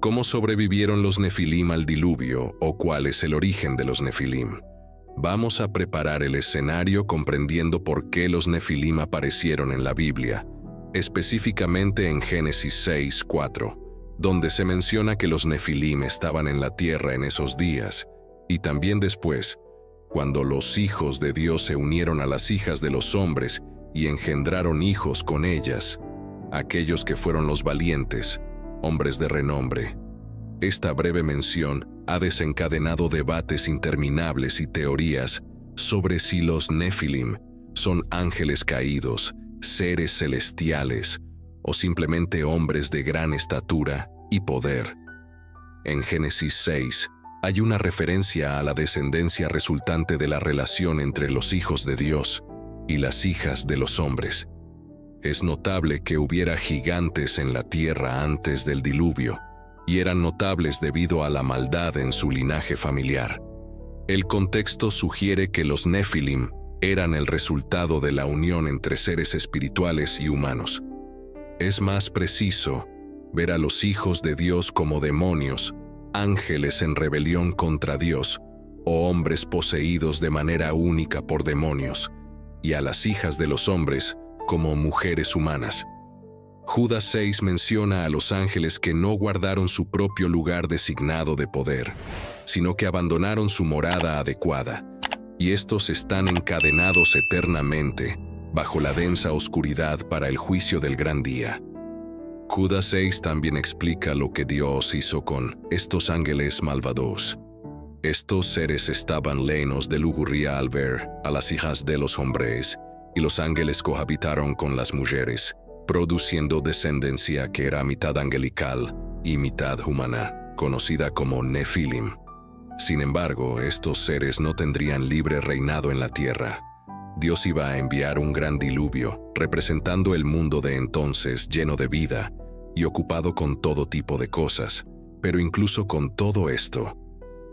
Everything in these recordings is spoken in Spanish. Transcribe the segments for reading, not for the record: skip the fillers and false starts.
¿Cómo sobrevivieron los Nefilim al diluvio o cuál es el origen de los Nefilim? Vamos a preparar el escenario comprendiendo por qué los Nefilim aparecieron en la Biblia, específicamente en Génesis 6:4, donde se menciona que los Nefilim estaban en la tierra en esos días, y también después, cuando los hijos de Dios se unieron a las hijas de los hombres y engendraron hijos con ellas, aquellos que fueron los valientes, hombres de renombre. Esta breve mención ha desencadenado debates interminables y teorías sobre si los Nefilim son ángeles caídos, seres celestiales o simplemente hombres de gran estatura y poder. En Génesis 6 hay una referencia a la descendencia resultante de la relación entre los hijos de Dios y las hijas de los hombres. Es notable que hubiera gigantes en la tierra antes del diluvio, y eran notables debido a la maldad en su linaje familiar. El contexto sugiere que los Nefilim eran el resultado de la unión entre seres espirituales y humanos. Es más preciso ver a los hijos de Dios como demonios, ángeles en rebelión contra Dios, o hombres poseídos de manera única por demonios, y a las hijas de los hombres como mujeres humanas. Judas 6 menciona a los ángeles que no guardaron su propio lugar designado de poder, sino que abandonaron su morada adecuada, y estos están encadenados eternamente bajo la densa oscuridad para el juicio del gran día. Judas 6 también explica lo que Dios hizo con estos ángeles malvados. Estos seres estaban llenos de lujuria al ver a las hijas de los hombres, y los ángeles cohabitaron con las mujeres, produciendo descendencia que era mitad angelical y mitad humana, conocida como Nefilim. Sin embargo, estos seres no tendrían libre reinado en la tierra. Dios iba a enviar un gran diluvio, representando el mundo de entonces lleno de vida y ocupado con todo tipo de cosas. Pero incluso con todo esto,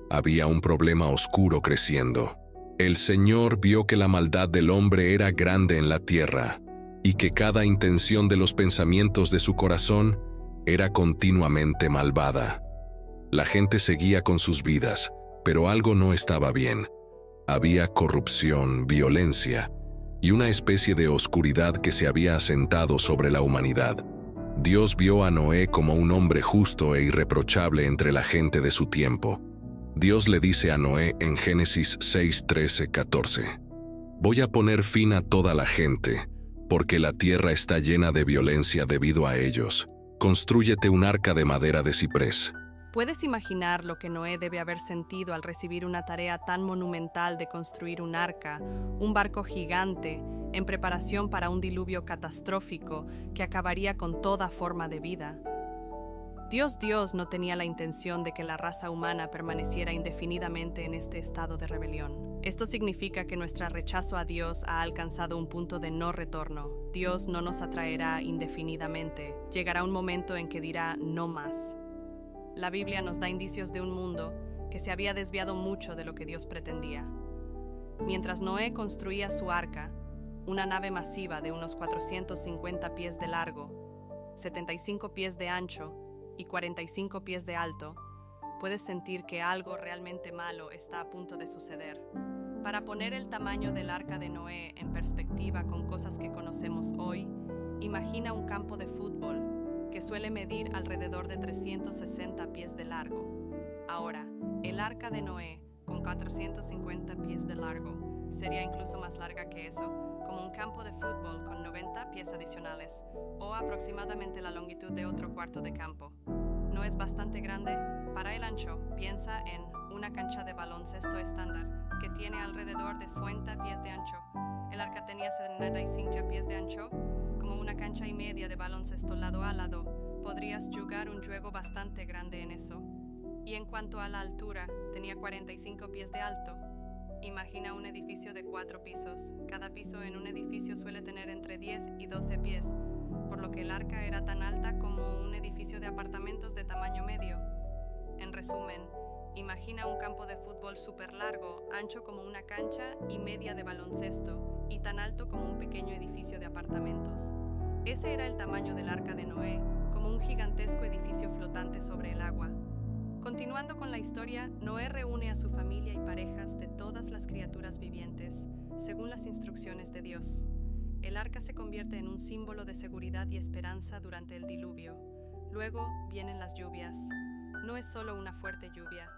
había un problema oscuro creciendo. El Señor vio que la maldad del hombre era grande en la tierra y que cada intención de los pensamientos de su corazón era continuamente malvada. La gente seguía con sus vidas, pero algo no estaba bien. Había corrupción, violencia y una especie de oscuridad que se había asentado sobre la humanidad. Dios vio a Noé como un hombre justo e irreprochable entre la gente de su tiempo. Dios le dice a Noé en Génesis 6, 13, 14: «Voy a poner fin a toda la gente, porque la tierra está llena de violencia debido a ellos. Constrúyete un arca de madera de ciprés». ¿Puedes imaginar lo que Noé debe haber sentido al recibir una tarea tan monumental de construir un arca, un barco gigante, en preparación para un diluvio catastrófico que acabaría con toda forma de vida? Dios no tenía la intención de que la raza humana permaneciera indefinidamente en este estado de rebelión. Esto significa que nuestro rechazo a Dios ha alcanzado un punto de no retorno. Dios no nos atraerá indefinidamente. Llegará un momento en que dirá no más. La Biblia nos da indicios de un mundo que se había desviado mucho de lo que Dios pretendía. Mientras Noé construía su arca, una nave masiva de unos 450 pies de largo, 75 pies de ancho y 45 pies de alto, puedes sentir que algo realmente malo está a punto de suceder. Para poner el tamaño del arca de Noé en perspectiva con cosas que conocemos hoy, imagina un campo de fútbol que suele medir alrededor de 360 pies de largo. Ahora, el arca de Noé, con 450 pies de largo, sería incluso más larga que eso, como un campo de fútbol con 90 pies adicionales, o aproximadamente la longitud de otro cuarto de campo. ¿No es bastante grande? Para el ancho, piensa en una cancha de baloncesto estándar, que tiene alrededor de 50 pies de ancho. El arca tenía 75 pies de ancho, como una cancha y media de baloncesto lado a lado. Podrías jugar un juego bastante grande en eso. Y en cuanto a la altura, tenía 45 pies de alto. Imagina un edificio de 4 pisos. Cada piso en un edificio suele tener entre 10 y 12 pies, por lo que el arca era tan alta como un edificio de apartamentos de tamaño medio. En resumen, imagina un campo de fútbol súper largo, ancho como una cancha y media de baloncesto, y tan alto como un pequeño edificio de apartamentos. Ese era el tamaño del arca de Noé, como un gigantesco edificio flotante sobre el agua. Continuando con la historia, Noé reúne a su familia y parejas de todas las criaturas vivientes, según las instrucciones de Dios. El arca se convierte en un símbolo de seguridad y esperanza durante el diluvio. Luego vienen las lluvias. No es solo una fuerte lluvia,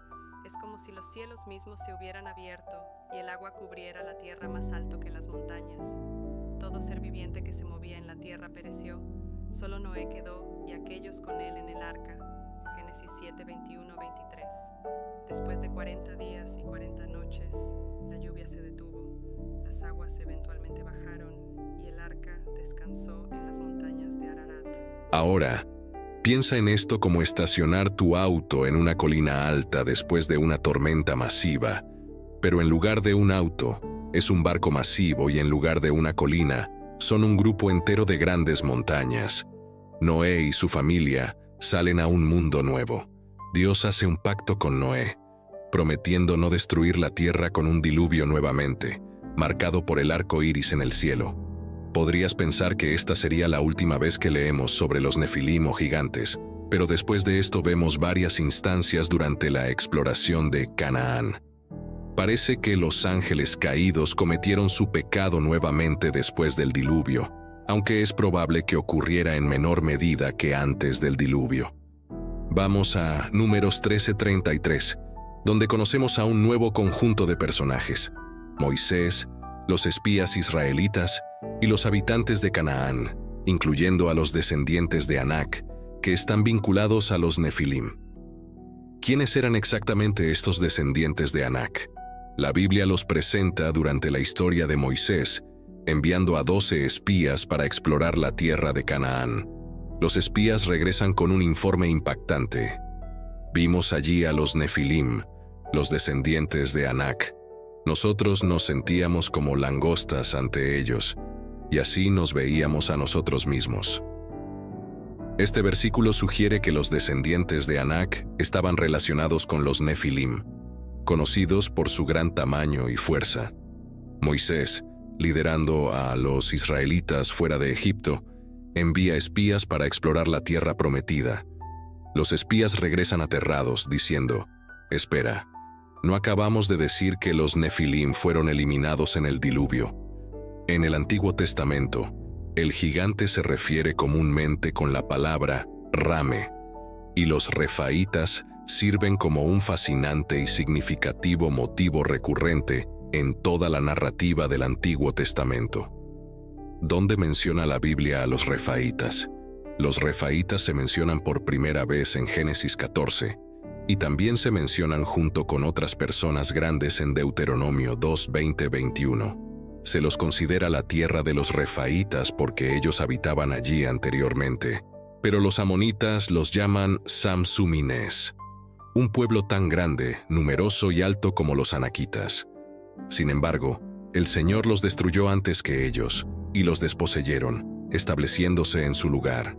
es como si los cielos mismos se hubieran abierto y el agua cubriera la tierra más alto que las montañas. Todo ser viviente que se movía en la tierra pereció, solo Noé quedó y aquellos con él en el arca. Génesis 7, 21, 23. Después de 40 días y 40 noches, la lluvia se detuvo, las aguas eventualmente bajaron y el arca descansó en las montañas de Ararat. Ahora, piensa en esto como estacionar tu auto en una colina alta después de una tormenta masiva, pero en lugar de un auto, es un barco masivo y en lugar de una colina, son un grupo entero de grandes montañas. Noé y su familia salen a un mundo nuevo. Dios hace un pacto con Noé, prometiendo no destruir la tierra con un diluvio nuevamente, marcado por el arco iris en el cielo. Podrías pensar que esta sería la última vez que leemos sobre los nefilim o gigantes, pero después de esto vemos varias instancias durante la exploración de Canaán. Parece que los ángeles caídos cometieron su pecado nuevamente después del diluvio, aunque es probable que ocurriera en menor medida que antes del diluvio. Vamos a Números 13:33, donde conocemos a un nuevo conjunto de personajes: Moisés, los espías israelitas y los habitantes de Canaán, incluyendo a los descendientes de Anac, que están vinculados a los nefilim. ¿Quiénes eran exactamente estos descendientes de Anac? La Biblia los presenta durante la historia de Moisés, enviando a 12 espías para explorar la tierra de Canaán. Los espías regresan con un informe impactante. Vimos allí a los nefilim, los descendientes de Anac. Nosotros nos sentíamos como langostas ante ellos, y así nos veíamos a nosotros mismos. Este versículo sugiere que los descendientes de Anac estaban relacionados con los nefilim, conocidos por su gran tamaño y fuerza. Moisés, liderando a los israelitas fuera de Egipto, envía espías para explorar la tierra prometida. Los espías regresan aterrados, diciendo: «Espera, ¿no acabamos de decir que los nefilim fueron eliminados en el diluvio?» En el Antiguo Testamento, el gigante se refiere comúnmente con la palabra rame, y los refaítas sirven como un fascinante y significativo motivo recurrente en toda la narrativa del Antiguo Testamento. ¿Dónde menciona la Biblia a los refaítas? Los refaítas se mencionan por primera vez en Génesis 14, y también se mencionan junto con otras personas grandes en Deuteronomio 2, 20, 21. Se los considera la tierra de los refaítas porque ellos habitaban allí anteriormente, pero los amonitas los llaman Samsumines, un pueblo tan grande, numeroso y alto como los anaquitas. Sin embargo, el Señor los destruyó antes que ellos, y los desposeyeron, estableciéndose en su lugar.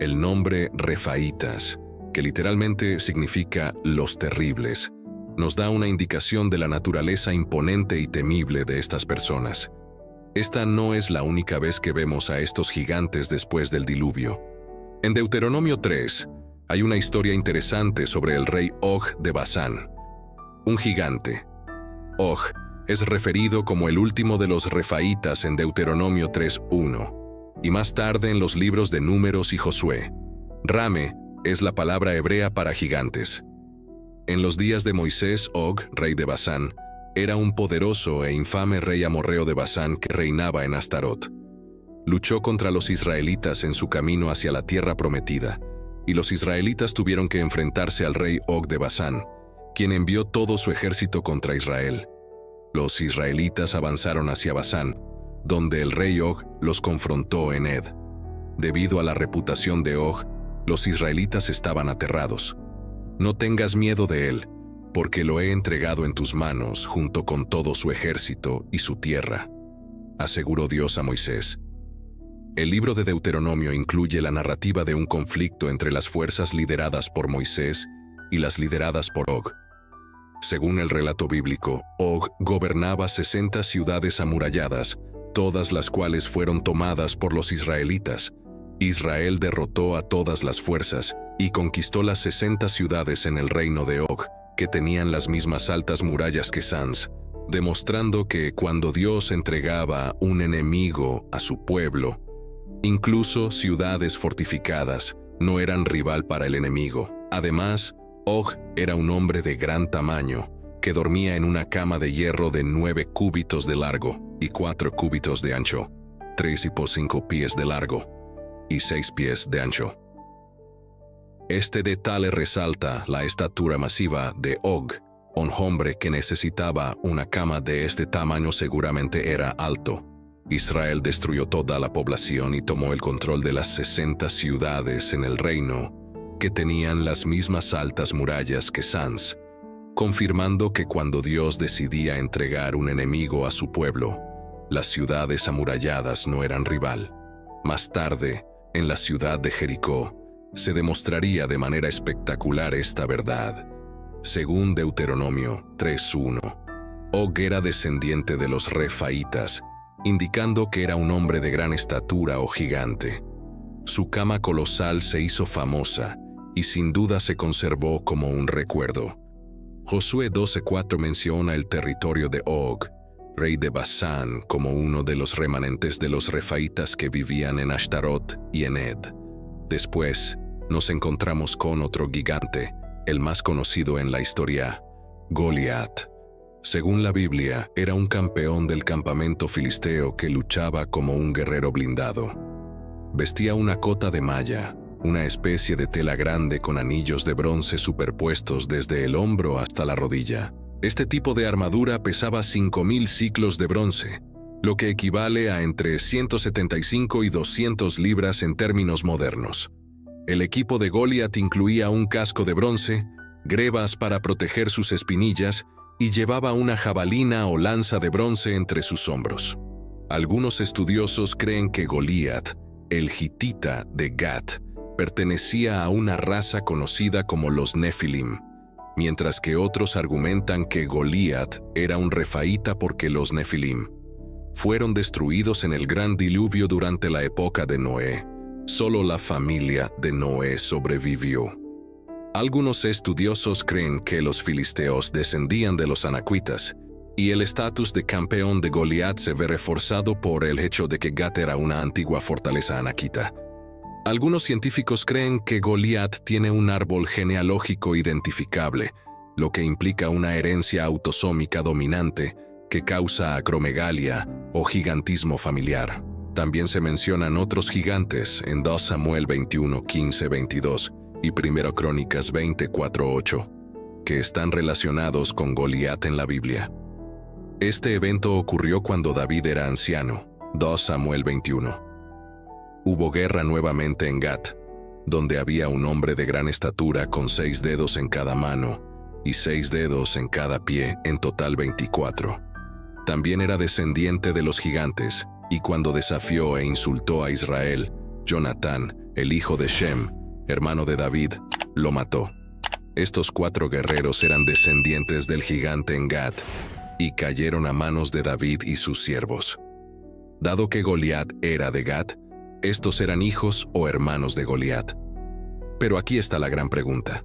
El nombre refaítas, que literalmente significa los terribles, nos da una indicación de la naturaleza imponente y temible de estas personas. Esta no es la única vez que vemos a estos gigantes después del diluvio. En Deuteronomio 3, hay una historia interesante sobre el rey Og de Basán, un gigante. Og es referido como el último de los refaítas en Deuteronomio 3:1, y más tarde en los libros de Números y Josué. Rame es la palabra hebrea para gigantes. En los días de Moisés, Og, rey de Basán, era un poderoso e infame rey amorreo de Basán que reinaba en Astarot. Luchó contra los israelitas en su camino hacia la tierra prometida, y los israelitas tuvieron que enfrentarse al rey Og de Basán, quien envió todo su ejército contra Israel. Los israelitas avanzaron hacia Basán, donde el rey Og los confrontó en Ed. Debido a la reputación de Og, los israelitas estaban aterrados. «No tengas miedo de él, porque lo he entregado en tus manos junto con todo su ejército y su tierra», aseguró Dios a Moisés. El libro de Deuteronomio incluye la narrativa de un conflicto entre las fuerzas lideradas por Moisés y las lideradas por Og. Según el relato bíblico, Og gobernaba 60 ciudades amuralladas, todas las cuales fueron tomadas por los israelitas, Israel derrotó a todas las fuerzas y conquistó las 60 ciudades en el reino de Og, que tenían las mismas altas murallas que Sans, demostrando que cuando Dios entregaba un enemigo a su pueblo, incluso ciudades fortificadas no eran rival para el enemigo. Además, Og era un hombre de gran tamaño, que dormía en una cama de hierro de 9 cúbitos de largo y 4 cúbitos de ancho, 3,5 pies de largo y 6 pies de ancho. Este detalle resalta la estatura masiva de Og. Un hombre que necesitaba una cama de este tamaño seguramente era alto. Israel destruyó toda la población y tomó el control de las 60 ciudades en el reino, que tenían las mismas altas murallas que Sans, confirmando que cuando Dios decidía entregar un enemigo a su pueblo, las ciudades amuralladas no eran rival. Más tarde, en la ciudad de Jericó, se demostraría de manera espectacular esta verdad. Según Deuteronomio 3:1, Og era descendiente de los refaítas, indicando que era un hombre de gran estatura o gigante. Su cama colosal se hizo famosa y sin duda se conservó como un recuerdo. Josué 12:4 menciona el territorio de Og, rey de Basán, como uno de los remanentes de los refaítas que vivían en Ashtarot y en Ed. Después, nos encontramos con otro gigante, el más conocido en la historia, Goliat. Según la Biblia, era un campeón del campamento filisteo que luchaba como un guerrero blindado. Vestía una cota de malla, una especie de tela grande con anillos de bronce superpuestos desde el hombro hasta la rodilla. Este tipo de armadura pesaba 5,000 siclos de bronce, lo que equivale a entre 175 y 200 libras en términos modernos. El equipo de Goliat incluía un casco de bronce, grebas para proteger sus espinillas y llevaba una jabalina o lanza de bronce entre sus hombros. Algunos estudiosos creen que Goliat, el hitita de Gat, pertenecía a una raza conocida como los Nefilim, mientras que otros argumentan que Goliat era un refaíta porque los Nefilim fueron destruidos en el gran diluvio durante la época de Noé. Solo la familia de Noé sobrevivió. Algunos estudiosos creen que los filisteos descendían de los anaquitas, y el estatus de campeón de Goliat se ve reforzado por el hecho de que Gat era una antigua fortaleza anaquita. Algunos científicos creen que Goliat tiene un árbol genealógico identificable, lo que implica una herencia autosómica dominante que causa acromegalia o gigantismo familiar. También se mencionan otros gigantes en 2 Samuel 21:15-22 y 1 Crónicas 20:4-8, que están relacionados con Goliat en la Biblia. Este evento ocurrió cuando David era anciano, 2 Samuel 21. Hubo guerra nuevamente en Gat, donde había un hombre de gran estatura con 6 dedos en cada mano y 6 dedos en cada pie, en total 24. También era descendiente de los gigantes, y cuando desafió e insultó a Israel, Jonatán, el hijo de Shem, hermano de David, lo mató. Estos 4 guerreros eran descendientes del gigante en Gat, y cayeron a manos de David y sus siervos. Dado que Goliat era de Gat, estos eran hijos o hermanos de Goliat. Pero aquí está la gran pregunta.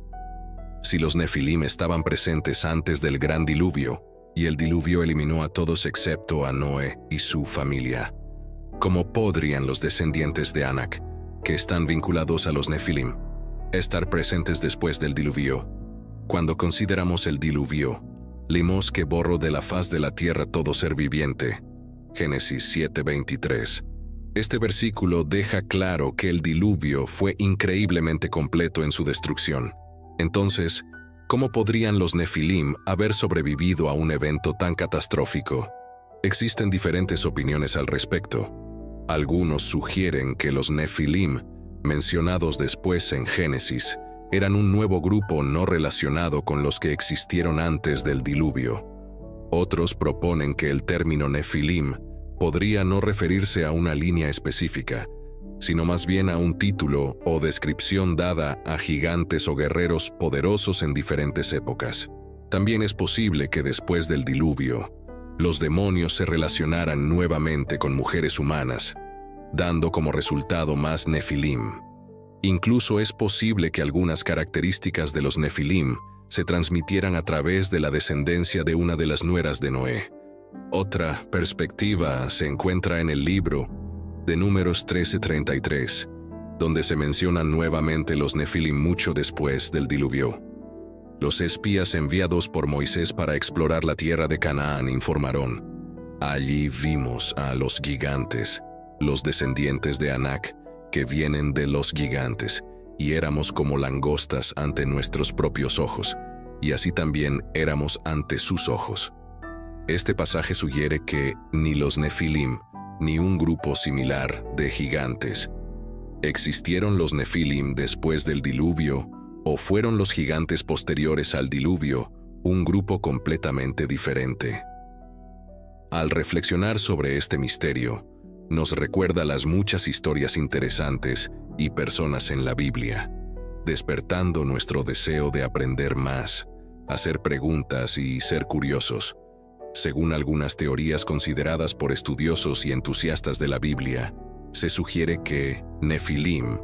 Si los Nefilim estaban presentes antes del gran diluvio, y el diluvio eliminó a todos excepto a Noé y su familia, ¿cómo podrían los descendientes de Anak, que están vinculados a los Nefilim, estar presentes después del diluvio? Cuando consideramos el diluvio, leemos que borró de la faz de la tierra todo ser viviente. Génesis 7:23. Este versículo deja claro que el diluvio fue increíblemente completo en su destrucción. Entonces, ¿cómo podrían los Nefilim haber sobrevivido a un evento tan catastrófico? Existen diferentes opiniones al respecto. Algunos sugieren que los Nefilim, mencionados después en Génesis, eran un nuevo grupo no relacionado con los que existieron antes del diluvio. Otros proponen que el término Nefilim podría no referirse a una línea específica, sino más bien a un título o descripción dada a gigantes o guerreros poderosos en diferentes épocas. También es posible que después del diluvio, los demonios se relacionaran nuevamente con mujeres humanas, dando como resultado más Nefilim. Incluso es posible que algunas características de los Nefilim se transmitieran a través de la descendencia de una de las nueras de Noé. Otra perspectiva se encuentra en el libro de Números 13:33, donde se mencionan nuevamente los Nefilim mucho después del diluvio. Los espías enviados por Moisés para explorar la tierra de Canaán informaron: allí vimos a los gigantes, los descendientes de Anac, que vienen de los gigantes, y éramos como langostas ante nuestros propios ojos, y así también éramos ante sus ojos. Este pasaje sugiere que ni los Nefilim, ni un grupo similar de gigantes. ¿Existieron los Nefilim después del diluvio, o fueron los gigantes posteriores al diluvio un grupo completamente diferente? Al reflexionar sobre este misterio, nos recuerda las muchas historias interesantes y personas en la Biblia, despertando nuestro deseo de aprender más, hacer preguntas y ser curiosos. Según algunas teorías consideradas por estudiosos y entusiastas de la Biblia, se sugiere que Nefilim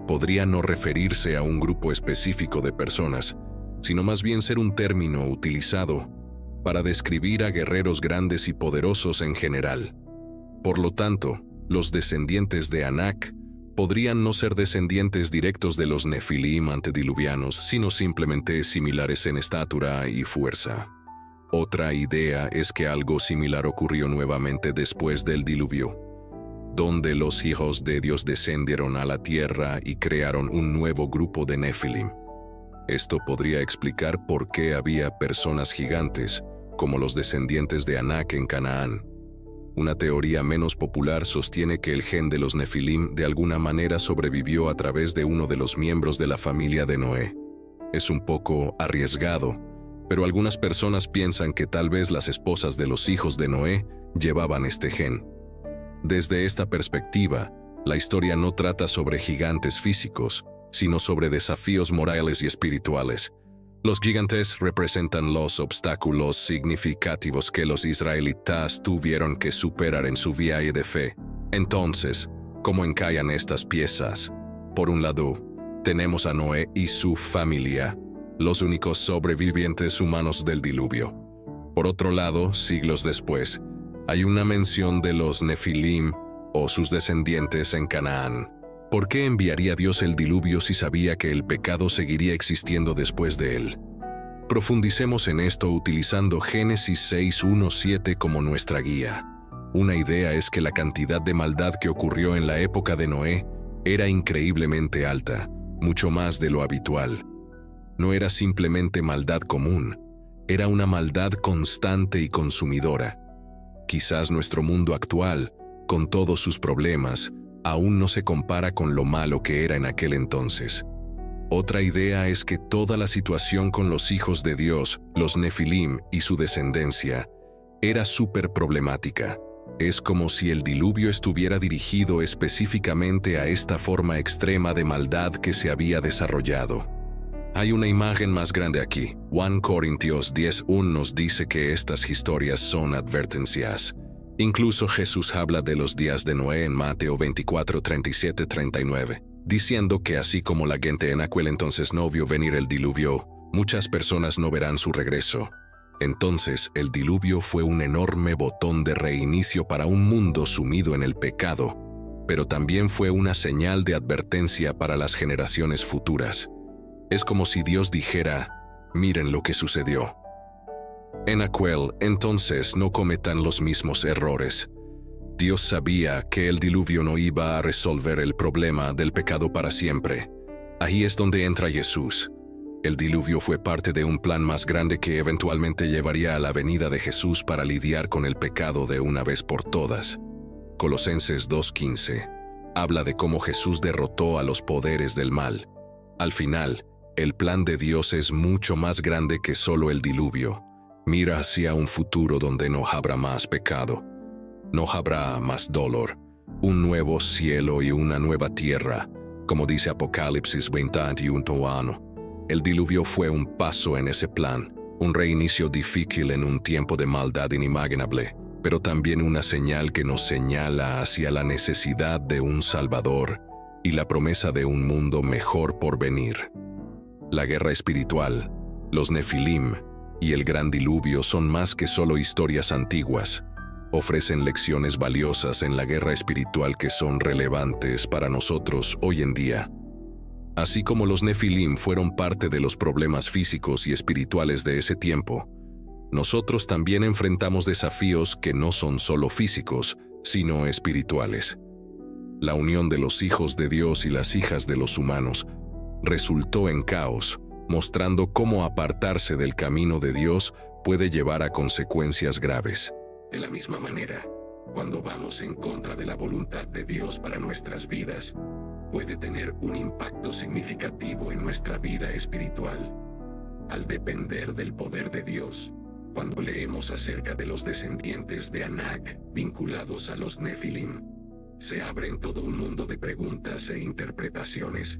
podría no referirse a un grupo específico de personas, sino más bien ser un término utilizado para describir a guerreros grandes y poderosos en general. Por lo tanto, los descendientes de Anac podrían no ser descendientes directos de los Nefilim antediluvianos, sino simplemente similares en estatura y fuerza. Otra idea es que algo similar ocurrió nuevamente después del diluvio, donde los hijos de Dios descendieron a la tierra y crearon un nuevo grupo de Nefilim. Esto podría explicar por qué había personas gigantes, como los descendientes de Anac en Canaán. Una teoría menos popular sostiene que el gen de los Nefilim de alguna manera sobrevivió a través de uno de los miembros de la familia de Noé. Es un poco arriesgado, pero algunas personas piensan que tal vez las esposas de los hijos de Noé llevaban este gen. Desde esta perspectiva, la historia no trata sobre gigantes físicos, sino sobre desafíos morales y espirituales. Los gigantes representan los obstáculos significativos que los israelitas tuvieron que superar en su viaje de fe. Entonces, ¿cómo encajan estas piezas? Por un lado, tenemos a Noé y su familia, los únicos sobrevivientes humanos del diluvio. Por otro lado, siglos después, hay una mención de los Nefilim o sus descendientes en Canaán. ¿Por qué enviaría Dios el diluvio si sabía que el pecado seguiría existiendo después de él? Profundicemos en esto utilizando Génesis 6:1-7 como nuestra guía. Una idea es que la cantidad de maldad que ocurrió en la época de Noé era increíblemente alta, mucho más de lo habitual. No era simplemente maldad común, era una maldad constante y consumidora. Quizás nuestro mundo actual, con todos sus problemas, aún no se compara con lo malo que era en aquel entonces. Otra idea es que toda la situación con los hijos de Dios, los Nefilim y su descendencia, era súper problemática. Es como si el diluvio estuviera dirigido específicamente a esta forma extrema de maldad que se había desarrollado. Hay una imagen más grande aquí. 1 Corintios 10:1 nos dice que estas historias son advertencias. Incluso Jesús habla de los días de Noé en Mateo 24:37-39, diciendo que así como la gente en aquel entonces no vio venir el diluvio, muchas personas no verán su regreso. Entonces, el diluvio fue un enorme botón de reinicio para un mundo sumido en el pecado, pero también fue una señal de advertencia para las generaciones futuras. Es como si Dios dijera: miren lo que sucedió. En aquel entonces no cometan los mismos errores. Dios sabía que el diluvio no iba a resolver el problema del pecado para siempre. Ahí es donde entra Jesús. El diluvio fue parte de un plan más grande que eventualmente llevaría a la venida de Jesús para lidiar con el pecado de una vez por todas. Colosenses 2:15 habla de cómo Jesús derrotó a los poderes del mal. Al final, el plan de Dios es mucho más grande que solo el diluvio. Mira hacia un futuro donde no habrá más pecado, no habrá más dolor, un nuevo cielo y una nueva tierra, como dice Apocalipsis 21:1. El diluvio fue un paso en ese plan, un reinicio difícil en un tiempo de maldad inimaginable, pero también una señal que nos señala hacia la necesidad de un Salvador y la promesa de un mundo mejor por venir. La guerra espiritual, los Nefilim y el gran diluvio son más que solo historias antiguas. Ofrecen lecciones valiosas en la guerra espiritual que son relevantes para nosotros hoy en día. Así como los Nefilim fueron parte de los problemas físicos y espirituales de ese tiempo, nosotros también enfrentamos desafíos que no son solo físicos, sino espirituales. La unión de los hijos de Dios y las hijas de los humanos resultó en caos, mostrando cómo apartarse del camino de Dios puede llevar a consecuencias graves. De la misma manera, cuando vamos en contra de la voluntad de Dios para nuestras vidas, puede tener un impacto significativo en nuestra vida espiritual. Al depender del poder de Dios, cuando leemos acerca de los descendientes de Anak vinculados a los Nefilim, se abren todo un mundo de preguntas e interpretaciones.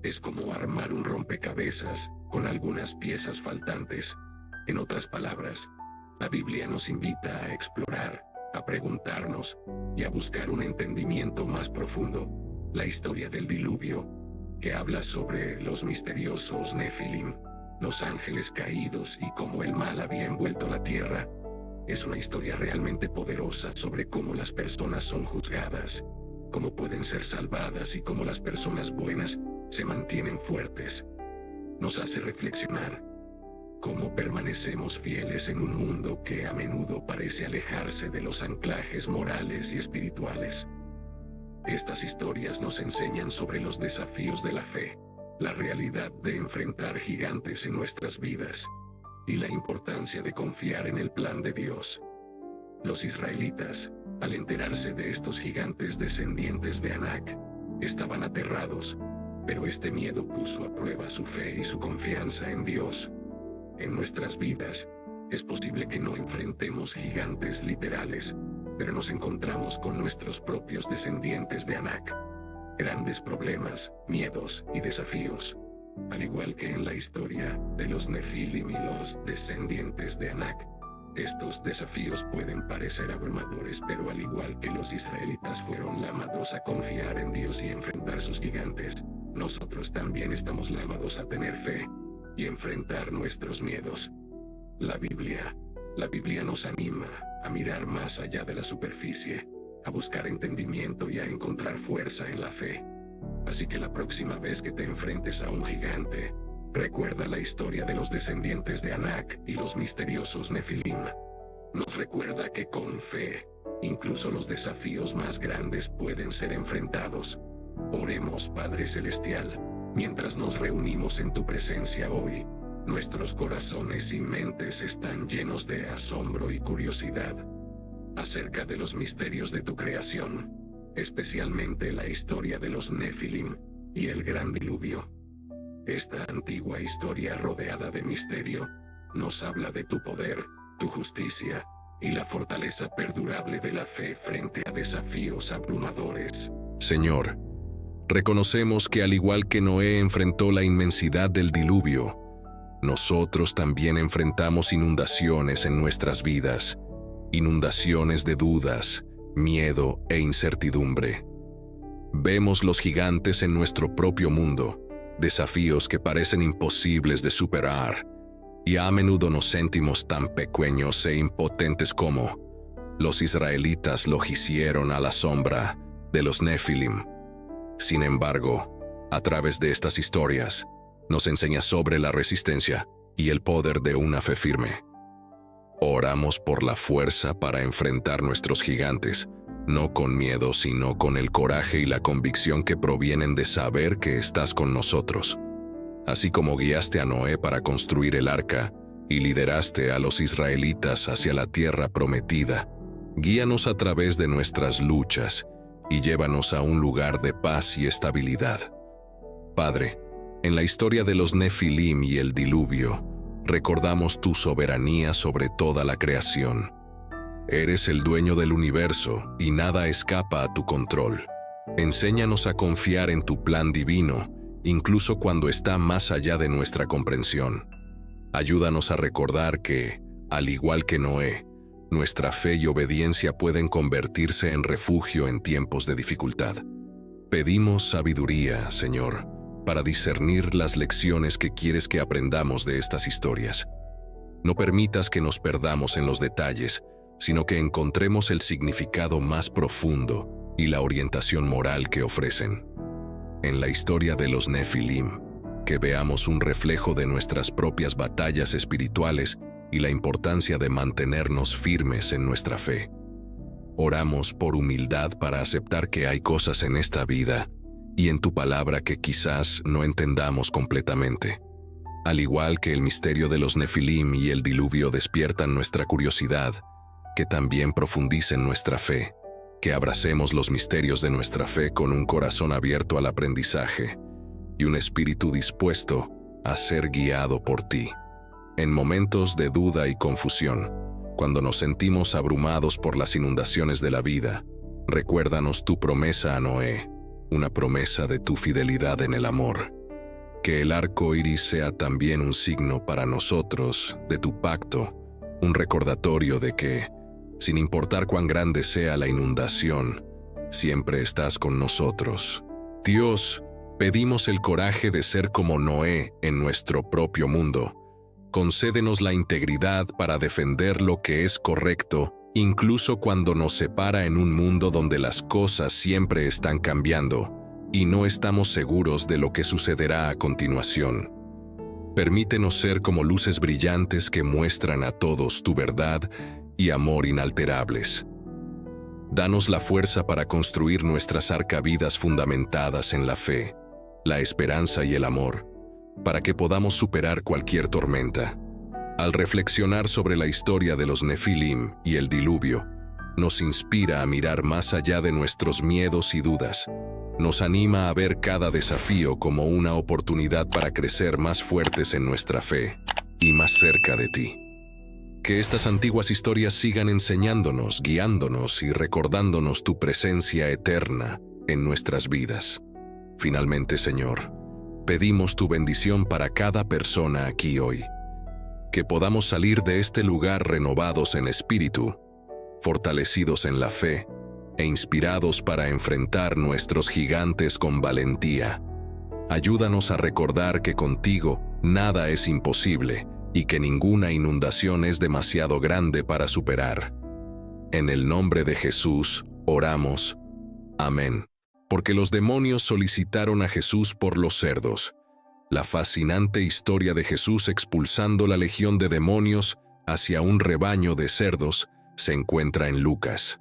Es como armar un rompecabezas con algunas piezas faltantes. En otras palabras, la Biblia nos invita a explorar, a preguntarnos y a buscar un entendimiento más profundo. La historia del diluvio, que habla sobre los misteriosos Nefilim, los ángeles caídos y cómo el mal había envuelto la tierra, es una historia realmente poderosa sobre cómo las personas son juzgadas, cómo pueden ser salvadas y cómo las personas buenas se mantienen fuertes. Nos hace reflexionar cómo permanecemos fieles en un mundo que a menudo parece alejarse de los anclajes morales y espirituales. Estas historias nos enseñan sobre los desafíos de la fe, la realidad de enfrentar gigantes en nuestras vidas y la importancia de confiar en el plan de Dios. Los israelitas, al enterarse de estos gigantes descendientes de Anak, estaban aterrados, pero este miedo puso a prueba su fe y su confianza en Dios. En nuestras vidas, es posible que no enfrentemos gigantes literales, pero nos encontramos con nuestros propios descendientes de Anak. Grandes problemas, miedos y desafíos. Al igual que en la historia de los Nefilim y los descendientes de Anak, estos desafíos pueden parecer abrumadores, pero al igual que los israelitas fueron llamados a confiar en Dios y enfrentar sus gigantes, nosotros también estamos llamados a tener fe y enfrentar nuestros miedos. La Biblia nos anima a mirar más allá de la superficie, a buscar entendimiento y a encontrar fuerza en la fe. Así que la próxima vez que te enfrentes a un gigante, recuerda la historia de los descendientes de Anak y los misteriosos Nefilim. Nos recuerda que con fe, incluso los desafíos más grandes pueden ser enfrentados. Oremos, Padre Celestial, mientras nos reunimos en tu presencia hoy. Nuestros corazones y mentes están llenos de asombro y curiosidad acerca de los misterios de tu creación, especialmente la historia de los Nefilim y el gran diluvio. Esta antigua historia rodeada de misterio nos habla de tu poder, tu justicia y la fortaleza perdurable de la fe frente a desafíos abrumadores. Señor, reconocemos que al igual que Noé enfrentó la inmensidad del diluvio, nosotros también enfrentamos inundaciones en nuestras vidas, inundaciones de dudas, miedo e incertidumbre. Vemos los gigantes en nuestro propio mundo, desafíos que parecen imposibles de superar, y a menudo nos sentimos tan pequeños e impotentes como los israelitas lo hicieron a la sombra de los Nefilim. Sin embargo, a través de estas historias, nos enseña sobre la resistencia y el poder de una fe firme. Oramos por la fuerza para enfrentar nuestros gigantes, no con miedo, sino con el coraje y la convicción que provienen de saber que estás con nosotros. Así como guiaste a Noé para construir el arca y lideraste a los israelitas hacia la tierra prometida, guíanos a través de nuestras luchas y llévanos a un lugar de paz y estabilidad. Padre, en la historia de los Nefilim y el diluvio, recordamos tu soberanía sobre toda la creación. Eres el dueño del universo y nada escapa a tu control. Enséñanos a confiar en tu plan divino, incluso cuando está más allá de nuestra comprensión. Ayúdanos a recordar que, al igual que Noé, nuestra fe y obediencia pueden convertirse en refugio en tiempos de dificultad. Pedimos sabiduría, Señor, para discernir las lecciones que quieres que aprendamos de estas historias. No permitas que nos perdamos en los detalles, sino que encontremos el significado más profundo y la orientación moral que ofrecen. En la historia de los Nefilim, que veamos un reflejo de nuestras propias batallas espirituales y la importancia de mantenernos firmes en nuestra fe. Oramos por humildad para aceptar que hay cosas en esta vida y en tu palabra que quizás no entendamos completamente. Al igual que el misterio de los Nefilim y el diluvio despiertan nuestra curiosidad, que también profundicen nuestra fe, que abracemos los misterios de nuestra fe con un corazón abierto al aprendizaje y un espíritu dispuesto a ser guiado por ti. En momentos de duda y confusión, cuando nos sentimos abrumados por las inundaciones de la vida, recuérdanos tu promesa a Noé, una promesa de tu fidelidad en el amor. Que el arco iris sea también un signo para nosotros de tu pacto, un recordatorio de que, sin importar cuán grande sea la inundación, siempre estás con nosotros. Dios, pedimos el coraje de ser como Noé en nuestro propio mundo. Concédenos la integridad para defender lo que es correcto, incluso cuando nos separa en un mundo donde las cosas siempre están cambiando y no estamos seguros de lo que sucederá a continuación. Permítenos ser como luces brillantes que muestran a todos tu verdad y amor inalterables. Danos la fuerza para construir nuestras arcavidas fundamentadas en la fe, la esperanza y el amor, para que podamos superar cualquier tormenta. Al reflexionar sobre la historia de los Nefilim y el diluvio, nos inspira a mirar más allá de nuestros miedos y dudas. Nos anima a ver cada desafío como una oportunidad para crecer más fuertes en nuestra fe y más cerca de ti. Que estas antiguas historias sigan enseñándonos, guiándonos y recordándonos tu presencia eterna en nuestras vidas. Finalmente, Señor, pedimos tu bendición para cada persona aquí hoy. Que podamos salir de este lugar renovados en espíritu, fortalecidos en la fe e inspirados para enfrentar nuestros gigantes con valentía. Ayúdanos a recordar que contigo nada es imposible y que ninguna inundación es demasiado grande para superar. En el nombre de Jesús, oramos. Amén. Porque los demonios solicitaron a Jesús por los cerdos. La fascinante historia de Jesús expulsando la legión de demonios hacia un rebaño de cerdos se encuentra en Lucas.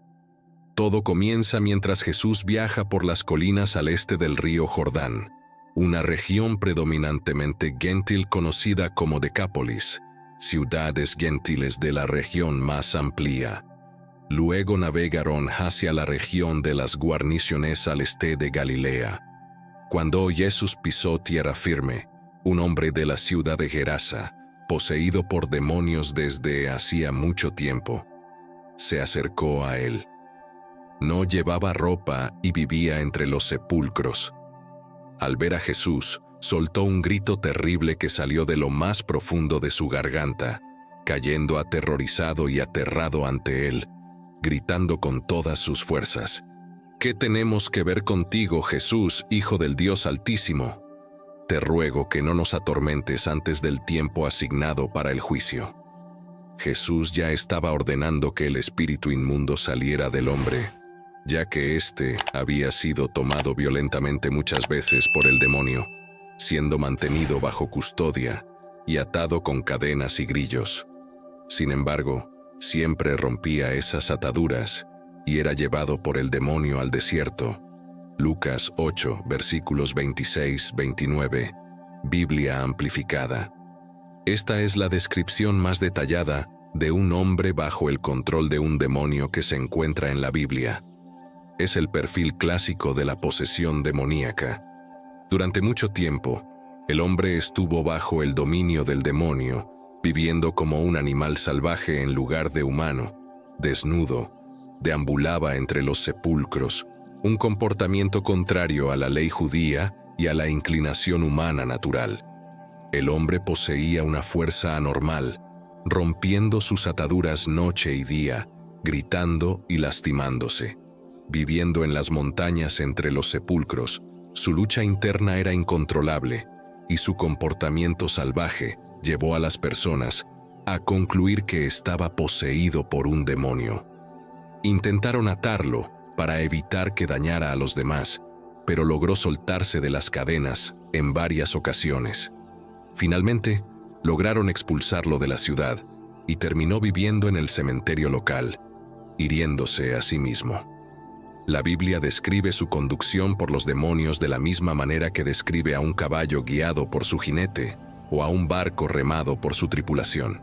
Todo comienza mientras Jesús viaja por las colinas al este del río Jordán, una región predominantemente gentil conocida como Decápolis, ciudades gentiles de la región más amplia. Luego navegaron hacia la región de las guarniciones al este de Galilea. Cuando Jesús pisó tierra firme, un hombre de la ciudad de Gerasa, poseído por demonios desde hacía mucho tiempo, se acercó a él. No llevaba ropa y vivía entre los sepulcros. Al ver a Jesús, soltó un grito terrible que salió de lo más profundo de su garganta, cayendo aterrorizado y aterrado ante él, gritando con todas sus fuerzas: ¿Qué tenemos que ver contigo, Jesús, Hijo del Dios Altísimo? Te ruego que no nos atormentes antes del tiempo asignado para el juicio. Jesús ya estaba ordenando que el espíritu inmundo saliera del hombre, ya que éste había sido tomado violentamente muchas veces por el demonio, siendo mantenido bajo custodia y atado con cadenas y grillos. Sin embargo, siempre rompía esas ataduras y era llevado por el demonio al desierto. Lucas 8, versículos 26-29, Biblia amplificada. Esta es la descripción más detallada de un hombre bajo el control de un demonio que se encuentra en la Biblia. Es el perfil clásico de la posesión demoníaca. Durante mucho tiempo, el hombre estuvo bajo el dominio del demonio, viviendo como un animal salvaje en lugar de humano, desnudo, deambulaba entre los sepulcros, un comportamiento contrario a la ley judía y a la inclinación humana natural. El hombre poseía una fuerza anormal, rompiendo sus ataduras noche y día, gritando y lastimándose. Viviendo en las montañas entre los sepulcros, su lucha interna era incontrolable y su comportamiento salvaje llevó a las personas a concluir que estaba poseído por un demonio. Intentaron atarlo para evitar que dañara a los demás, pero logró soltarse de las cadenas en varias ocasiones. Finalmente, lograron expulsarlo de la ciudad y terminó viviendo en el cementerio local, hiriéndose a sí mismo. La Biblia describe su conducción por los demonios de la misma manera que describe a un caballo guiado por su jinete o a un barco remado por su tripulación.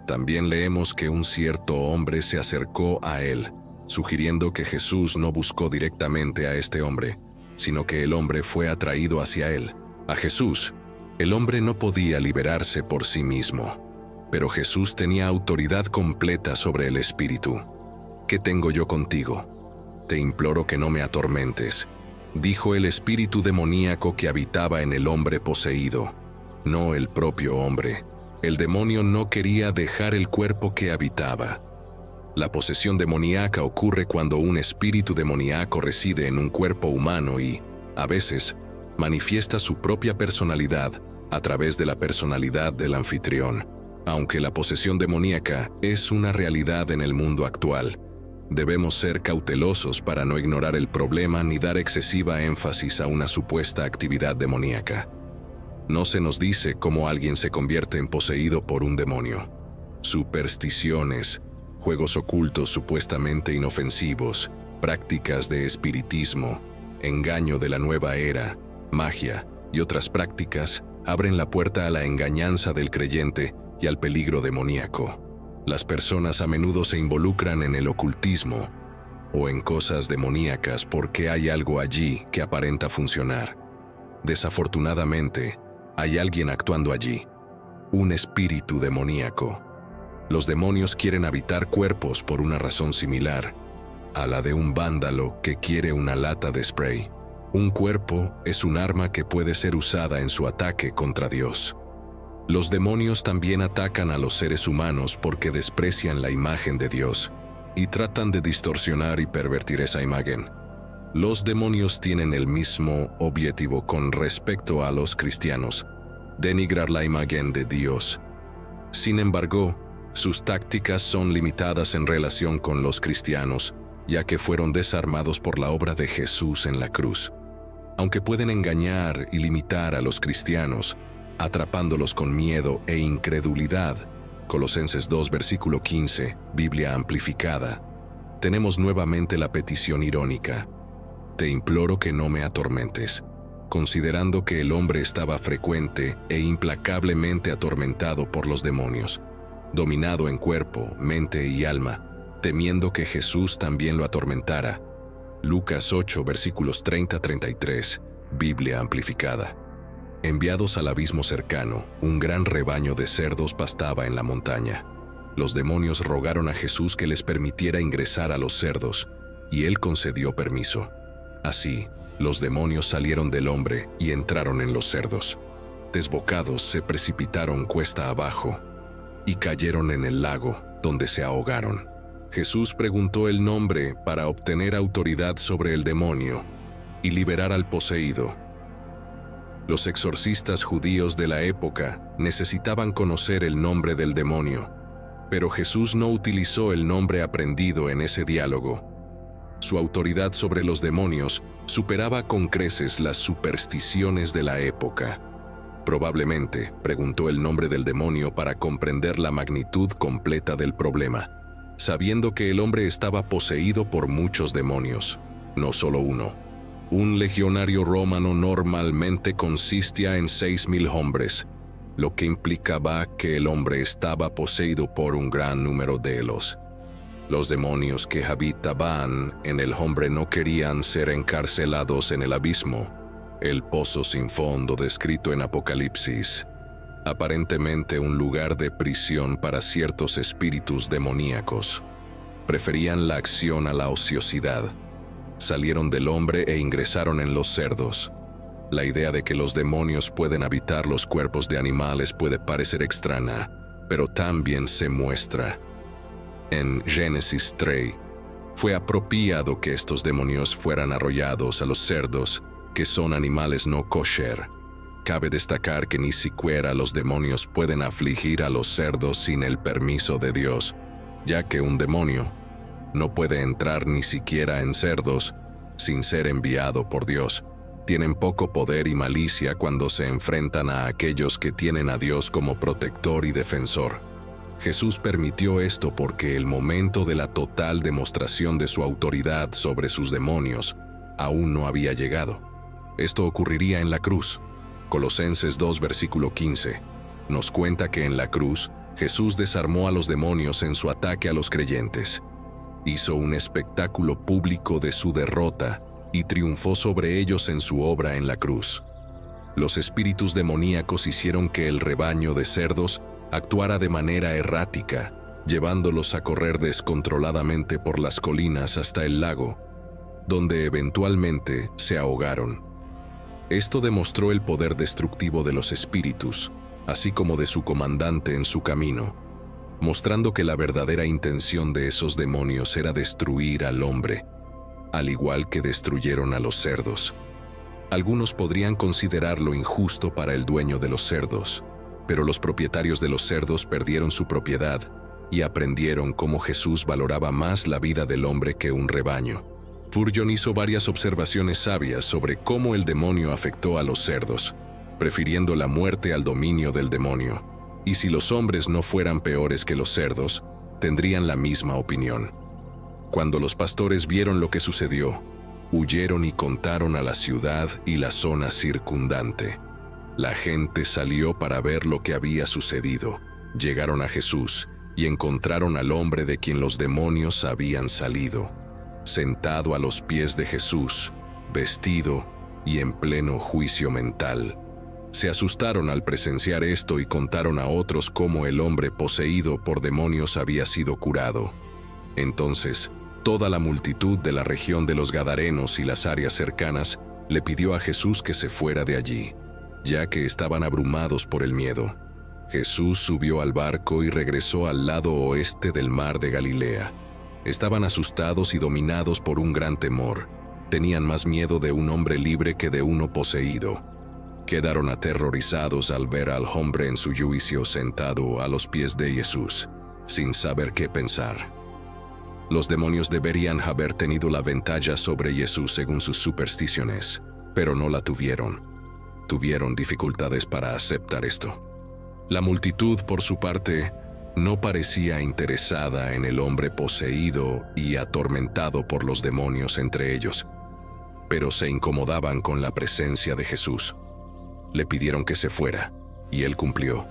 También leemos que un cierto hombre se acercó a él, sugiriendo que Jesús no buscó directamente a este hombre, sino que el hombre fue atraído hacia él. A Jesús, el hombre no podía liberarse por sí mismo, pero Jesús tenía autoridad completa sobre el espíritu. ¿Qué tengo yo contigo? Te imploro que no me atormentes, dijo el espíritu demoníaco que habitaba en el hombre poseído, no el propio hombre. El demonio no quería dejar el cuerpo que habitaba. La posesión demoníaca ocurre cuando un espíritu demoníaco reside en un cuerpo humano y, a veces, manifiesta su propia personalidad a través de la personalidad del anfitrión. Aunque la posesión demoníaca es una realidad en el mundo actual, debemos ser cautelosos para no ignorar el problema ni dar excesiva énfasis a una supuesta actividad demoníaca. No se nos dice cómo alguien se convierte en poseído por un demonio. Supersticiones, juegos ocultos supuestamente inofensivos, prácticas de espiritismo, engaño de la nueva era, magia y otras prácticas abren la puerta a la engañanza del creyente y al peligro demoníaco. Las personas a menudo se involucran en el ocultismo o en cosas demoníacas porque hay algo allí que aparenta funcionar. Desafortunadamente, hay alguien actuando allí, un espíritu demoníaco. Los demonios quieren habitar cuerpos por una razón similar a la de un vándalo que quiere una lata de spray. Un cuerpo es un arma que puede ser usada en su ataque contra Dios. Los demonios también atacan a los seres humanos porque desprecian la imagen de Dios y tratan de distorsionar y pervertir esa imagen. Los demonios tienen el mismo objetivo con respecto a los cristianos: denigrar la imagen de Dios. Sin embargo, sus tácticas son limitadas en relación con los cristianos, ya que fueron desarmados por la obra de Jesús en la cruz. Aunque pueden engañar y limitar a los cristianos, atrapándolos con miedo e incredulidad, Colosenses 2, versículo 15, Biblia amplificada, tenemos nuevamente la petición irónica: te imploro que no me atormentes, considerando que el hombre estaba frecuente e implacablemente atormentado por los demonios, dominado en cuerpo, mente y alma, temiendo que Jesús también lo atormentara. Lucas 8, versículos 30-33, Biblia amplificada. Enviados al abismo cercano, un gran rebaño de cerdos pastaba en la montaña. Los demonios rogaron a Jesús que les permitiera ingresar a los cerdos, y él concedió permiso. Así, los demonios salieron del hombre y entraron en los cerdos. Desbocados, se precipitaron cuesta abajo y cayeron en el lago, donde se ahogaron. Jesús preguntó el nombre para obtener autoridad sobre el demonio y liberar al poseído. Los exorcistas judíos de la época necesitaban conocer el nombre del demonio, pero Jesús no utilizó el nombre aprendido en ese diálogo. Su autoridad sobre los demonios superaba con creces las supersticiones de la época. Probablemente preguntó el nombre del demonio para comprender la magnitud completa del problema, sabiendo que el hombre estaba poseído por muchos demonios, no solo uno. Un legionario romano normalmente consistía en 6.000 hombres, lo que implicaba que el hombre estaba poseído por un gran número de ellos. Los demonios que habitaban en el hombre no querían ser encarcelados en el abismo, el pozo sin fondo descrito en Apocalipsis, aparentemente un lugar de prisión para ciertos espíritus demoníacos. Preferían la acción a la ociosidad. Salieron del hombre e ingresaron en los cerdos. La idea de que los demonios pueden habitar los cuerpos de animales puede parecer extraña, pero también se muestra. En Génesis 3, fue apropiado que estos demonios fueran arrollados a los cerdos, que son animales no kosher. Cabe destacar que ni siquiera los demonios pueden afligir a los cerdos sin el permiso de Dios, ya que un demonio no puede entrar ni siquiera en cerdos sin ser enviado por Dios. Tienen poco poder y malicia cuando se enfrentan a aquellos que tienen a Dios como protector y defensor. Jesús permitió esto porque el momento de la total demostración de su autoridad sobre sus demonios aún no había llegado. Esto ocurriría en la cruz. Colosenses 2, versículo 15, nos cuenta que en la cruz Jesús desarmó a los demonios en su ataque a los creyentes. Hizo un espectáculo público de su derrota y triunfó sobre ellos en su obra en la cruz. Los espíritus demoníacos hicieron que el rebaño de cerdos actuara de manera errática, llevándolos a correr descontroladamente por las colinas hasta el lago, donde eventualmente se ahogaron. Esto demostró el poder destructivo de los espíritus, así como de su comandante en su camino, mostrando que la verdadera intención de esos demonios era destruir al hombre, al igual que destruyeron a los cerdos. Algunos podrían considerarlo injusto para el dueño de los cerdos, pero los propietarios de los cerdos perdieron su propiedad y aprendieron cómo Jesús valoraba más la vida del hombre que un rebaño. Spurgeon hizo varias observaciones sabias sobre cómo el demonio afectó a los cerdos, prefiriendo la muerte al dominio del demonio. Y si los hombres no fueran peores que los cerdos, tendrían la misma opinión. Cuando los pastores vieron lo que sucedió, huyeron y contaron a la ciudad y la zona circundante. La gente salió para ver lo que había sucedido. Llegaron a Jesús y encontraron al hombre de quien los demonios habían salido, sentado a los pies de Jesús, vestido y en pleno juicio mental. Se asustaron al presenciar esto y contaron a otros cómo el hombre poseído por demonios había sido curado. Entonces, toda la multitud de la región de los Gadarenos y las áreas cercanas le pidió a Jesús que se fuera de allí, ya que estaban abrumados por el miedo. Jesús subió al barco y regresó al lado oeste del mar de Galilea. Estaban asustados y dominados por un gran temor. Tenían más miedo de un hombre libre que de uno poseído. Quedaron aterrorizados al ver al hombre en su juicio sentado a los pies de Jesús, sin saber qué pensar. Los demonios deberían haber tenido la ventaja sobre Jesús según sus supersticiones, pero no la tuvieron. Tuvieron dificultades para aceptar esto. La multitud, por su parte, no parecía interesada en el hombre poseído y atormentado por los demonios entre ellos, pero se incomodaban con la presencia de Jesús. Le pidieron que se fuera, y él cumplió.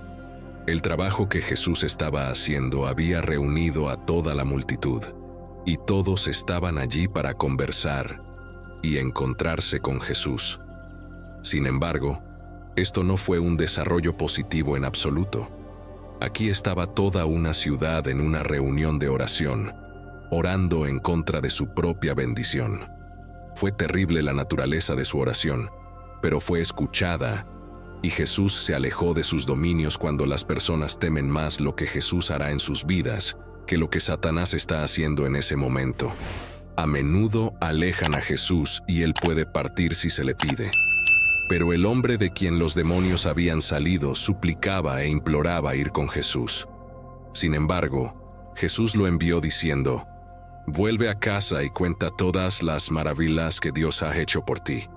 El trabajo que Jesús estaba haciendo había reunido a toda la multitud, y todos estaban allí para conversar y encontrarse con Jesús. Sin embargo, esto no fue un desarrollo positivo en absoluto. Aquí estaba toda una ciudad en una reunión de oración, orando en contra de su propia bendición. Fue terrible la naturaleza de su oración, pero fue escuchada, y Jesús se alejó de sus dominios cuando las personas temen más lo que Jesús hará en sus vidas que lo que Satanás está haciendo en ese momento. A menudo alejan a Jesús y él puede partir si se le pide. Pero el hombre de quien los demonios habían salido suplicaba e imploraba ir con Jesús. Sin embargo, Jesús lo envió diciendo: «Vuelve a casa y cuenta todas las maravillas que Dios ha hecho por ti».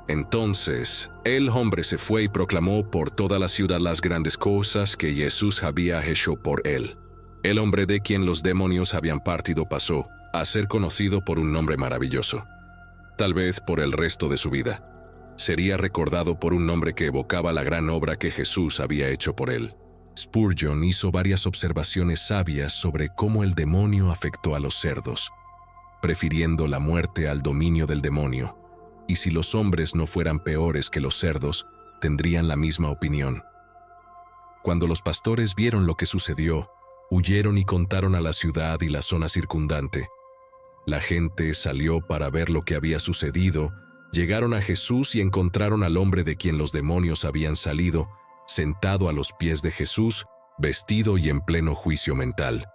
Entonces, el hombre se fue y proclamó por toda la ciudad las grandes cosas que Jesús había hecho por él. El hombre de quien los demonios habían partido pasó a ser conocido por un nombre maravilloso. Tal vez por el resto de su vida. Sería recordado por un nombre que evocaba la gran obra que Jesús había hecho por él. Spurgeon hizo varias observaciones sabias sobre cómo el demonio afectó a los cerdos, prefiriendo la muerte al dominio del demonio, y si los hombres no fueran peores que los cerdos, tendrían la misma opinión. Cuando los pastores vieron lo que sucedió, huyeron y contaron a la ciudad y la zona circundante. La gente salió para ver lo que había sucedido. Llegaron a Jesús y encontraron al hombre de quien los demonios habían salido, sentado a los pies de Jesús, vestido y en pleno juicio mental.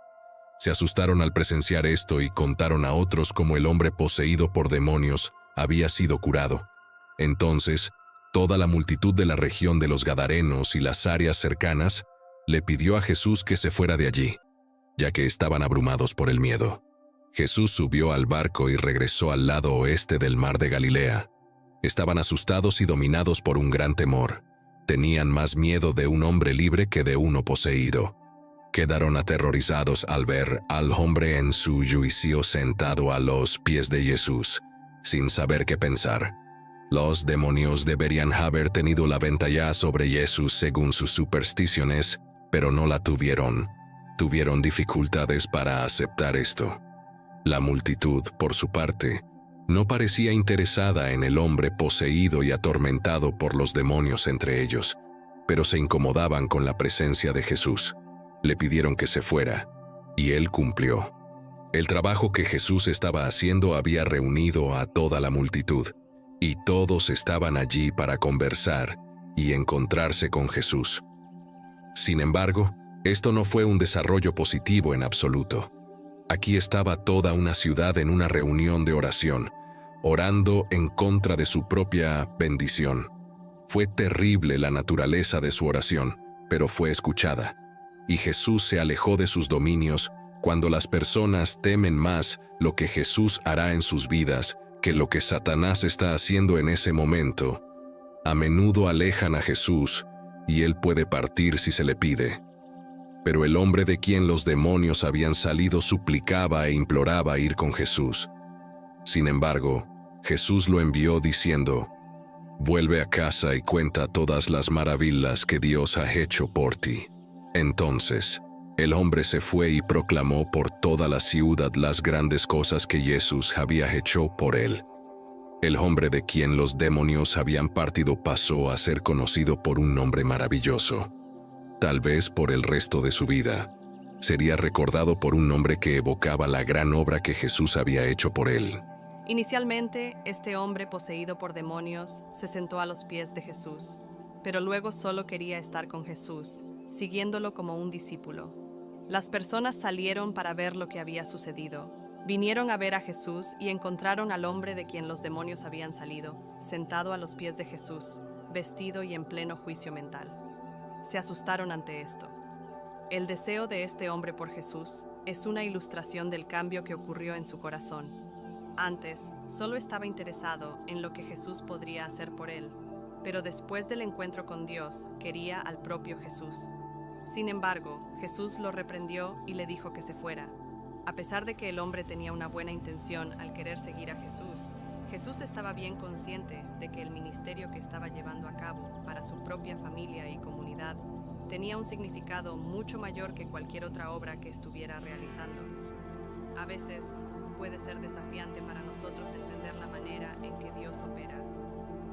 Se asustaron al presenciar esto y contaron a otros cómo el hombre poseído por demonios había sido curado. Entonces, toda la multitud de la región de los Gadarenos y las áreas cercanas le pidió a Jesús que se fuera de allí, ya que estaban abrumados por el miedo. Jesús subió al barco y regresó al lado oeste del mar de Galilea. Estaban asustados y dominados por un gran temor. Tenían más miedo de un hombre libre que de uno poseído. Quedaron aterrorizados al ver al hombre en su juicio sentado a los pies de Jesús, sin saber qué pensar. Los demonios deberían haber tenido la ventaja sobre Jesús según sus supersticiones, pero no la tuvieron. Tuvieron dificultades para aceptar esto. La multitud, por su parte, no parecía interesada en el hombre poseído y atormentado por los demonios entre ellos, pero se incomodaban con la presencia de Jesús. Le pidieron que se fuera, y él cumplió. El trabajo que Jesús estaba haciendo había reunido a toda la multitud, y todos estaban allí para conversar y encontrarse con Jesús. Sin embargo, esto no fue un desarrollo positivo en absoluto. Aquí estaba toda una ciudad en una reunión de oración, orando en contra de su propia bendición. Fue terrible la naturaleza de su oración, pero fue escuchada. Y Jesús se alejó de sus dominios cuando las personas temen más lo que Jesús hará en sus vidas que lo que Satanás está haciendo en ese momento. A menudo alejan a Jesús y él puede partir si se le pide. Pero el hombre de quien los demonios habían salido suplicaba e imploraba ir con Jesús. Sin embargo, Jesús lo envió diciendo: «Vuelve a casa y cuenta todas las maravillas que Dios ha hecho por ti». Entonces, el hombre se fue y proclamó por toda la ciudad las grandes cosas que Jesús había hecho por él. El hombre de quien los demonios habían partido pasó a ser conocido por un nombre maravilloso. Tal vez por el resto de su vida, sería recordado por un nombre que evocaba la gran obra que Jesús había hecho por él. Inicialmente, este hombre poseído por demonios se sentó a los pies de Jesús, pero luego solo quería estar con Jesús, siguiéndolo como un discípulo. Las personas salieron para ver lo que había sucedido. Vinieron a ver a Jesús y encontraron al hombre de quien los demonios habían salido, sentado a los pies de Jesús, vestido y en pleno juicio mental. Se asustaron ante esto. El deseo de este hombre por Jesús es una ilustración del cambio que ocurrió en su corazón. Antes, solo estaba interesado en lo que Jesús podría hacer por él, pero después del encuentro con Dios, quería al propio Jesús. Sin embargo, Jesús lo reprendió y le dijo que se fuera. A pesar de que el hombre tenía una buena intención al querer seguir a Jesús, Jesús estaba bien consciente de que el ministerio que estaba llevando a cabo para su propia familia y comunidad tenía un significado mucho mayor que cualquier otra obra que estuviera realizando. A veces puede ser desafiante para nosotros entender la manera en que Dios opera.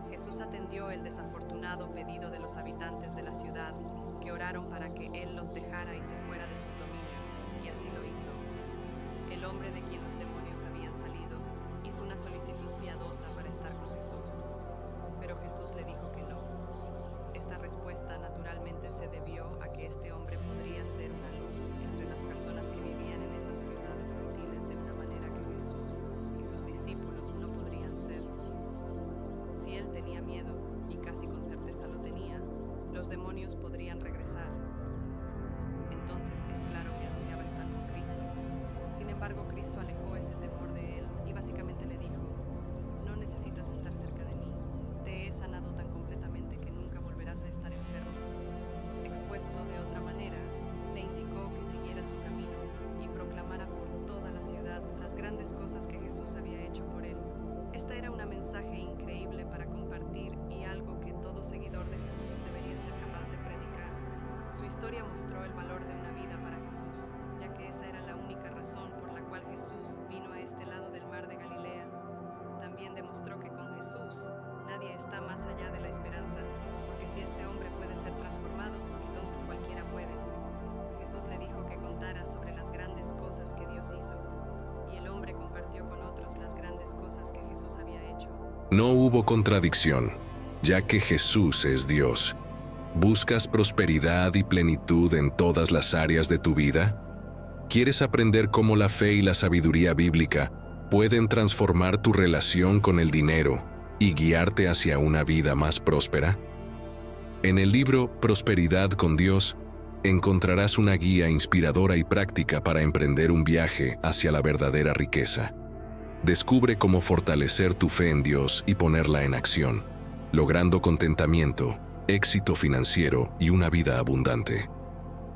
Jesús atendió el desafortunado pedido de los habitantes de la ciudad que oraron para que Él los dejara y se fuera de sus dominios, y así lo hizo. El hombre de quien los demonios habían salido hizo una solicitud piadosa para estar con Jesús, pero Jesús le dijo que no. Esta respuesta naturalmente se debió a que este hombre podría ser una luz entre las personas que vivían en esas ciudades gentiles de una manera que Jesús y sus discípulos no podrían ser. Si él tenía miedo, y casi con certeza lo tenía, los demonios podrían regresar. Entonces es claro que ansiaba estar con Cristo. Sin embargo, Cristo alejó ese temor de él y básicamente le dijo: «No necesitas estar cerca de mí. Te he sanado tan completamente que nunca volverás a estar enfermo». Expuesto de otra manera, le indicó que siguiera su camino y proclamara por toda la ciudad las grandes cosas que Jesús había hecho por él. Esta era un mensaje increíble para compartir y algo que todo seguidor de Jesús debería ser capaz de predicar. Su historia mostró el valor de una vida para Jesús, ya que esa era la única razón por la cual Jesús vino a este lado del mar de Galilea. También demostró que con Jesús nadie está más allá de la esperanza, porque si este hombre puede ser transformado, entonces cualquiera puede. Jesús le dijo que contara sobre las grandes cosas que Dios hizo, y el hombre compartió con otros las grandes cosas que Jesús había hecho. No hubo contradicción, ya que Jesús es Dios. ¿Buscas prosperidad y plenitud en todas las áreas de tu vida? ¿Quieres aprender cómo la fe y la sabiduría bíblica pueden transformar tu relación con el dinero y guiarte hacia una vida más próspera? En el libro Prosperidad con Dios, encontrarás una guía inspiradora y práctica para emprender un viaje hacia la verdadera riqueza. Descubre cómo fortalecer tu fe en Dios y ponerla en acción, logrando contentamiento, éxito financiero y una vida abundante.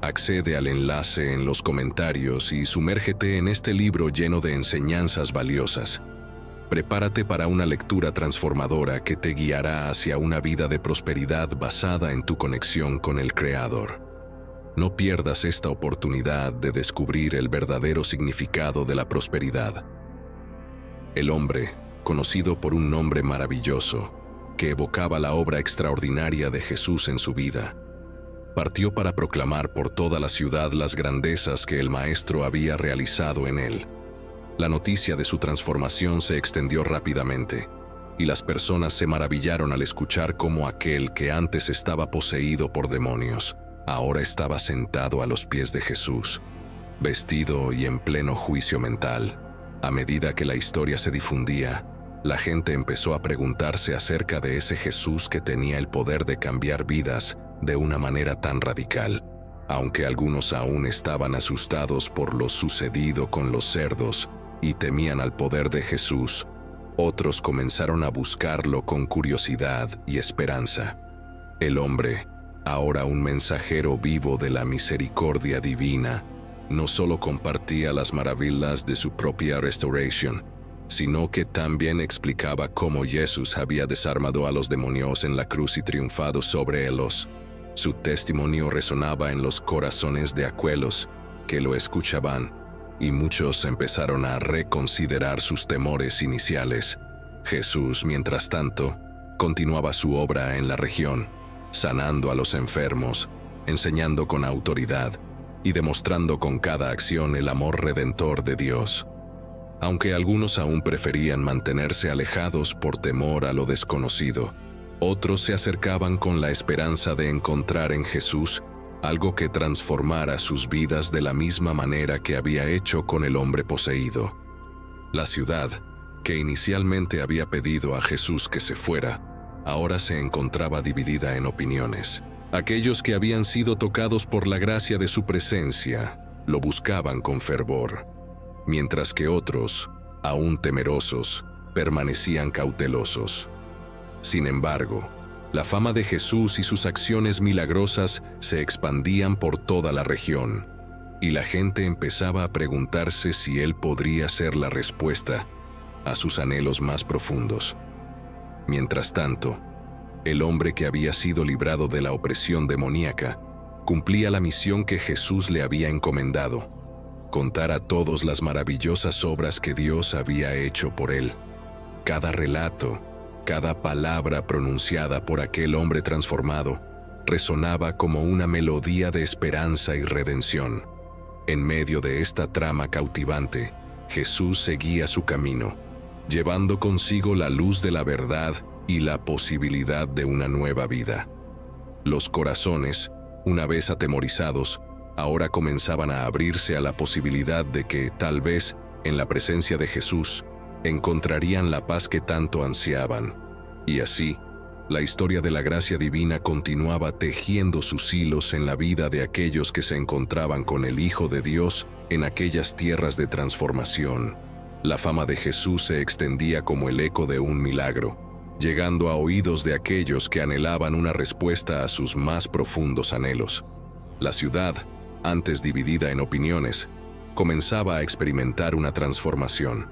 Accede al enlace en los comentarios y sumérgete en este libro lleno de enseñanzas valiosas. Prepárate para una lectura transformadora que te guiará hacia una vida de prosperidad basada en tu conexión con el Creador. No pierdas esta oportunidad de descubrir el verdadero significado de la prosperidad. El hombre, conocido por un nombre maravilloso, que evocaba la obra extraordinaria de Jesús en su vida, partió para proclamar por toda la ciudad las grandezas que el Maestro había realizado en él. La noticia de su transformación se extendió rápidamente, y las personas se maravillaron al escuchar cómo aquel que antes estaba poseído por demonios, ahora estaba sentado a los pies de Jesús, vestido y en pleno juicio mental. A medida que la historia se difundía, la gente empezó a preguntarse acerca de ese Jesús que tenía el poder de cambiar vidas de una manera tan radical. Aunque algunos aún estaban asustados por lo sucedido con los cerdos y temían al poder de Jesús, otros comenzaron a buscarlo con curiosidad y esperanza. El hombre, ahora un mensajero vivo de la misericordia divina, no solo compartía las maravillas de su propia restauración, sino que también explicaba cómo Jesús había desarmado a los demonios en la cruz y triunfado sobre ellos. Su testimonio resonaba en los corazones de aquellos que lo escuchaban, y muchos empezaron a reconsiderar sus temores iniciales. Jesús, mientras tanto, continuaba su obra en la región, sanando a los enfermos, enseñando con autoridad y demostrando con cada acción el amor redentor de Dios. Aunque algunos aún preferían mantenerse alejados por temor a lo desconocido, otros se acercaban con la esperanza de encontrar en Jesús algo que transformara sus vidas de la misma manera que había hecho con el hombre poseído. La ciudad, que inicialmente había pedido a Jesús que se fuera, ahora se encontraba dividida en opiniones. Aquellos que habían sido tocados por la gracia de su presencia lo buscaban con fervor, mientras que otros, aún temerosos, permanecían cautelosos. Sin embargo, la fama de Jesús y sus acciones milagrosas se expandían por toda la región, y la gente empezaba a preguntarse si él podría ser la respuesta a sus anhelos más profundos. Mientras tanto, el hombre que había sido librado de la opresión demoníaca cumplía la misión que Jesús le había encomendado: contar a todos las maravillosas obras que Dios había hecho por él. Cada relato, cada palabra pronunciada por aquel hombre transformado resonaba como una melodía de esperanza y redención. En medio de esta trama cautivante, Jesús seguía su camino, llevando consigo la luz de la verdad y la posibilidad de una nueva vida. Los corazones, una vez atemorizados, ahora comenzaban a abrirse a la posibilidad de que, tal vez, en la presencia de Jesús, encontrarían la paz que tanto ansiaban. Y así, la historia de la gracia divina continuaba tejiendo sus hilos en la vida de aquellos que se encontraban con el Hijo de Dios en aquellas tierras de transformación. La fama de Jesús se extendía como el eco de un milagro, llegando a oídos de aquellos que anhelaban una respuesta a sus más profundos anhelos. La ciudad, antes dividida en opiniones, comenzaba a experimentar una transformación.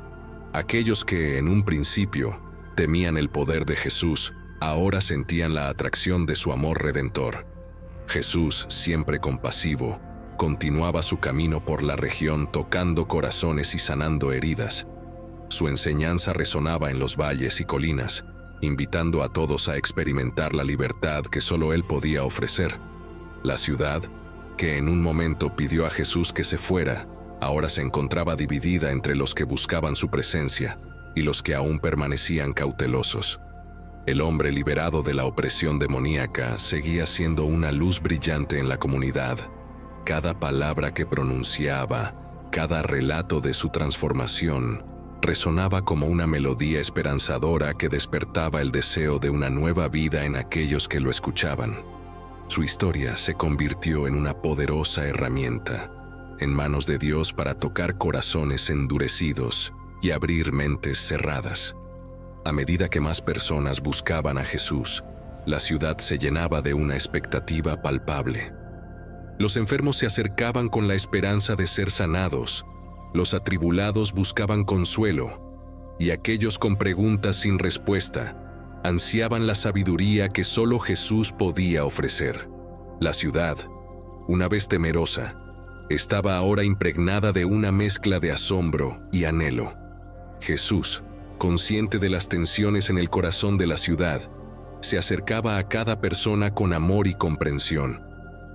Aquellos que, en un principio, temían el poder de Jesús, ahora sentían la atracción de su amor redentor. Jesús, siempre compasivo, continuaba su camino por la región tocando corazones y sanando heridas. Su enseñanza resonaba en los valles y colinas, invitando a todos a experimentar la libertad que solo Él podía ofrecer. La ciudad, que en un momento pidió a Jesús que se fuera, ahora se encontraba dividida entre los que buscaban su presencia y los que aún permanecían cautelosos. El hombre liberado de la opresión demoníaca seguía siendo una luz brillante en la comunidad. Cada palabra que pronunciaba, cada relato de su transformación, resonaba como una melodía esperanzadora que despertaba el deseo de una nueva vida en aquellos que lo escuchaban. Su historia se convirtió en una poderosa herramienta, en manos de Dios para tocar corazones endurecidos y abrir mentes cerradas. A medida que más personas buscaban a Jesús, la ciudad se llenaba de una expectativa palpable. Los enfermos se acercaban con la esperanza de ser sanados, los atribulados buscaban consuelo, y aquellos con preguntas sin respuesta ansiaban la sabiduría que solo Jesús podía ofrecer. La ciudad, una vez temerosa, estaba ahora impregnada de una mezcla de asombro y anhelo. Jesús, consciente de las tensiones en el corazón de la ciudad, se acercaba a cada persona con amor y comprensión.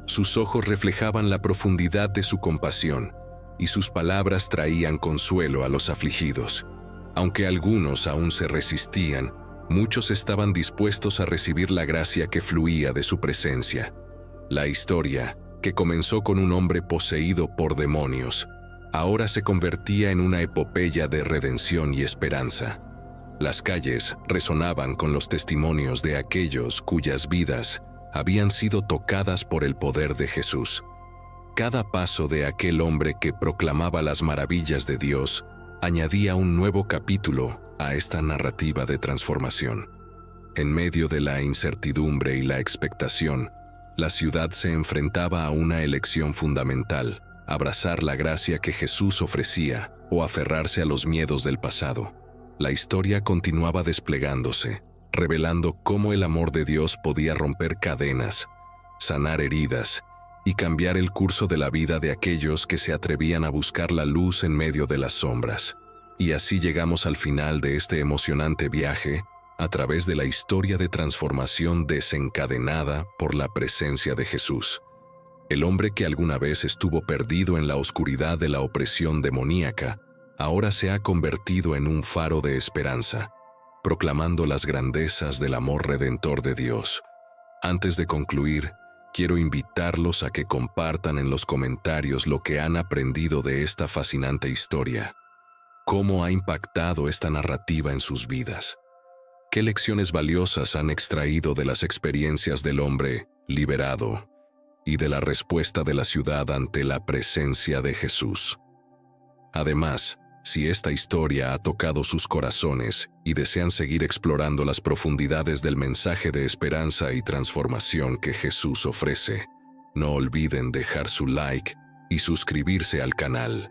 Sus ojos reflejaban la profundidad de su compasión, y sus palabras traían consuelo a los afligidos. Aunque algunos aún se resistían, muchos estaban dispuestos a recibir la gracia que fluía de su presencia. La historia, que comenzó con un hombre poseído por demonios, ahora se convertía en una epopeya de redención y esperanza. Las calles resonaban con los testimonios de aquellos cuyas vidas habían sido tocadas por el poder de Jesús. Cada paso de aquel hombre que proclamaba las maravillas de Dios añadía un nuevo capítulo a esta narrativa de transformación. En medio de la incertidumbre y la expectación, la ciudad se enfrentaba a una elección fundamental: abrazar la gracia que Jesús ofrecía o aferrarse a los miedos del pasado. La historia continuaba desplegándose, revelando cómo el amor de Dios podía romper cadenas, sanar heridas y cambiar el curso de la vida de aquellos que se atrevían a buscar la luz en medio de las sombras. Y así llegamos al final de este emocionante viaje a través de la historia de transformación desencadenada por la presencia de Jesús. El hombre que alguna vez estuvo perdido en la oscuridad de la opresión demoníaca, ahora se ha convertido en un faro de esperanza, proclamando las grandezas del amor redentor de Dios. Antes de concluir, quiero invitarlos a que compartan en los comentarios lo que han aprendido de esta fascinante historia. ¿Cómo ha impactado esta narrativa en sus vidas? ¿Qué lecciones valiosas han extraído de las experiencias del hombre liberado y de la respuesta de la ciudad ante la presencia de Jesús? Además, si esta historia ha tocado sus corazones y desean seguir explorando las profundidades del mensaje de esperanza y transformación que Jesús ofrece, no olviden dejar su like y suscribirse al canal.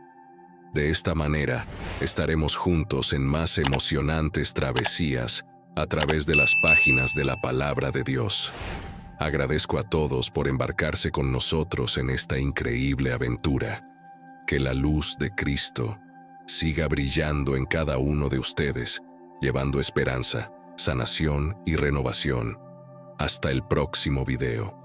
De esta manera, estaremos juntos en más emocionantes travesías a través de las páginas de la Palabra de Dios. Agradezco a todos por embarcarse con nosotros en esta increíble aventura. Que la luz de Cristo siga brillando en cada uno de ustedes, llevando esperanza, sanación y renovación. Hasta el próximo video.